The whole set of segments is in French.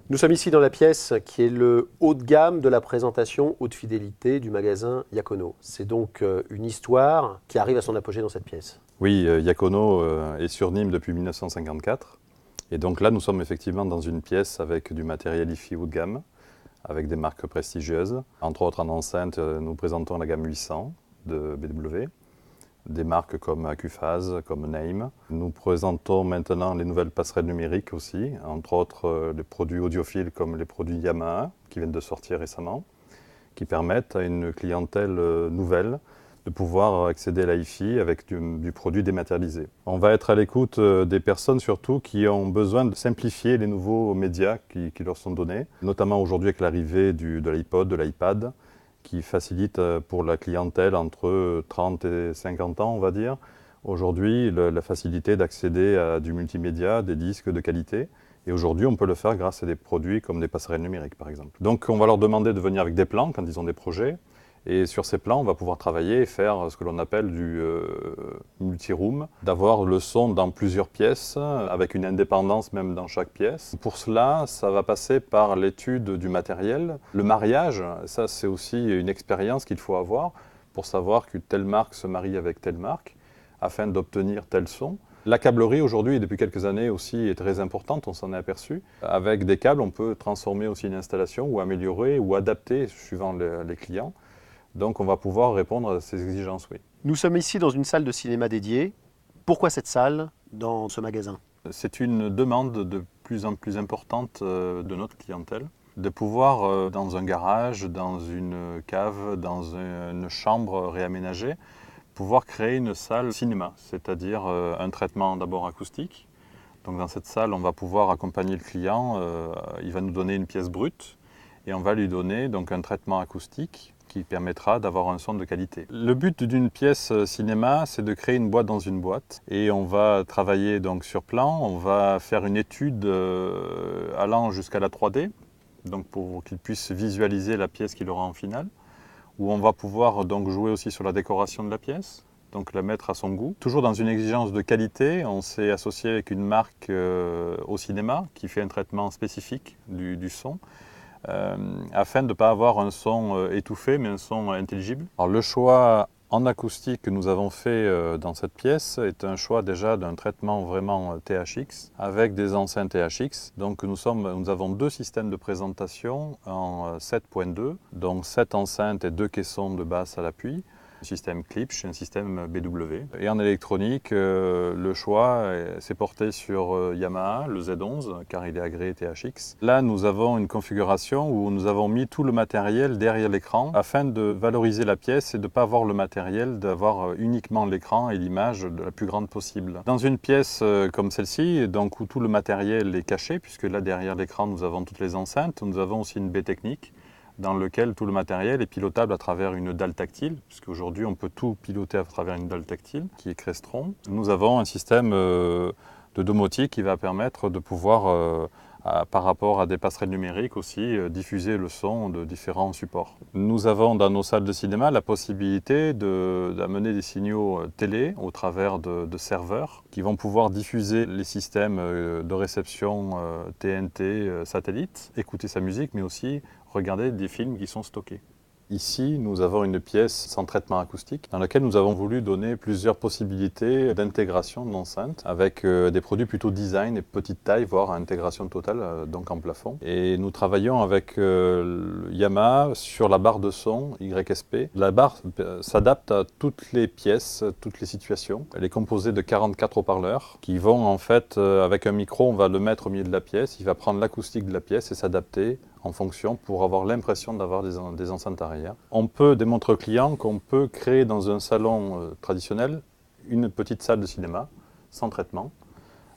Nous sommes ici dans la pièce qui est le haut de gamme de la présentation haute fidélité du magasin Yacono. C'est donc une histoire qui arrive à son apogée dans cette pièce. Oui, Yacono est sur Nîmes depuis 1954. Et donc là, nous sommes effectivement dans une pièce avec du matériel hi-fi haut de gamme, avec des marques prestigieuses. Entre autres, en enceinte, nous présentons la gamme 800 de BW, des marques comme Accuphase, comme Neim. Nous présentons maintenant les nouvelles passerelles numériques aussi, entre autres les produits audiophiles comme les produits Yamaha, qui viennent de sortir récemment, qui permettent à une clientèle nouvelle de pouvoir accéder à la hi-fi avec du produit dématérialisé. On va être à l'écoute des personnes surtout qui ont besoin de simplifier les nouveaux médias qui leur sont donnés, notamment aujourd'hui avec l'arrivée de l'iPod, de l'iPad, qui facilite pour la clientèle entre 30 et 50 ans, on va dire, aujourd'hui la facilité d'accéder à du multimédia, des disques de qualité. Et aujourd'hui, on peut le faire grâce à des produits comme des passerelles numériques, par exemple. Donc, on va leur demander de venir avec des plans quand ils ont des projets. Et sur ces plans, on va pouvoir travailler et faire ce que l'on appelle du multi-room, d'avoir le son dans plusieurs pièces, avec une indépendance même dans chaque pièce. Pour cela, ça va passer par l'étude du matériel. Le mariage, ça c'est aussi une expérience qu'il faut avoir pour savoir que telle marque se marie avec telle marque, afin d'obtenir tel son. La câblerie aujourd'hui, depuis quelques années aussi, est très importante, on s'en est aperçu. Avec des câbles, on peut transformer aussi une installation ou améliorer ou adapter suivant les clients. Donc on va pouvoir répondre à ces exigences, oui. Nous sommes ici dans une salle de cinéma dédiée. Pourquoi cette salle dans ce magasin? C'est une demande de plus en plus importante de notre clientèle, de pouvoir, dans un garage, dans une cave, dans une chambre réaménagée, pouvoir créer une salle cinéma, c'est-à-dire un traitement d'abord acoustique. Donc dans cette salle, on va pouvoir accompagner le client, il va nous donner une pièce brute et on va lui donner donc un traitement acoustique qui permettra d'avoir un son de qualité. Le but d'une pièce cinéma, c'est de créer une boîte dans une boîte. Et on va travailler donc sur plan, on va faire une étude allant jusqu'à la 3D, donc pour qu'il puisse visualiser la pièce qu'il aura en finale, où on va pouvoir donc jouer aussi sur la décoration de la pièce, donc la mettre à son goût. Toujours dans une exigence de qualité, on s'est associé avec une marque au cinéma qui fait un traitement spécifique du son. Afin de ne pas avoir un son étouffé, mais un son intelligible. Alors, le choix en acoustique que nous avons fait dans cette pièce est un choix déjà d'un traitement vraiment THX avec des enceintes THX. Donc nous avons deux systèmes de présentation en 7.2, donc 7 enceintes et 2 caissons de basse à l'appui. Un système Klipsch, un système BW. Et en électronique, le choix s'est porté sur Yamaha, le Z11, car il est agréé THX. Là, nous avons une configuration où nous avons mis tout le matériel derrière l'écran afin de valoriser la pièce et de ne pas avoir le matériel, d'avoir uniquement l'écran et l'image de la plus grande possible. Dans une pièce comme celle-ci, donc où tout le matériel est caché, puisque là, derrière l'écran, nous avons toutes les enceintes, nous avons aussi une baie technique dans lequel tout le matériel est pilotable à travers une dalle tactile, puisqu'aujourd'hui on peut tout piloter à travers une dalle tactile, qui est Crestron. Nous avons un système de domotique qui va permettre de pouvoir, par rapport à des passerelles numériques aussi, diffuser le son de différents supports. Nous avons dans nos salles de cinéma la possibilité d'amener des signaux télé au travers de serveurs qui vont pouvoir diffuser les systèmes de réception TNT satellite, écouter sa musique, mais aussi regarder des films qui sont stockés. Ici, nous avons une pièce sans traitement acoustique dans laquelle nous avons voulu donner plusieurs possibilités d'intégration d'enceintes avec des produits plutôt design et petite taille, voire intégration totale, donc en plafond. Et nous travaillons avec Yamaha sur la barre de son YSP. La barre s'adapte à toutes les pièces, toutes les situations. Elle est composée de 44 haut-parleurs qui vont en fait, avec un micro, on va le mettre au milieu de la pièce, il va prendre l'acoustique de la pièce et s'adapter en fonction pour avoir l'impression d'avoir des enceintes arrière. On peut démontrer aux clients qu'on peut créer dans un salon traditionnel une petite salle de cinéma sans traitement,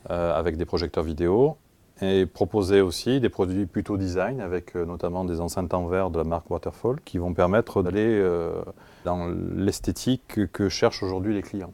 avec des projecteurs vidéo et proposer aussi des produits plutôt design avec notamment des enceintes en verre de la marque Waterfall qui vont permettre d'aller dans l'esthétique que cherchent aujourd'hui les clients.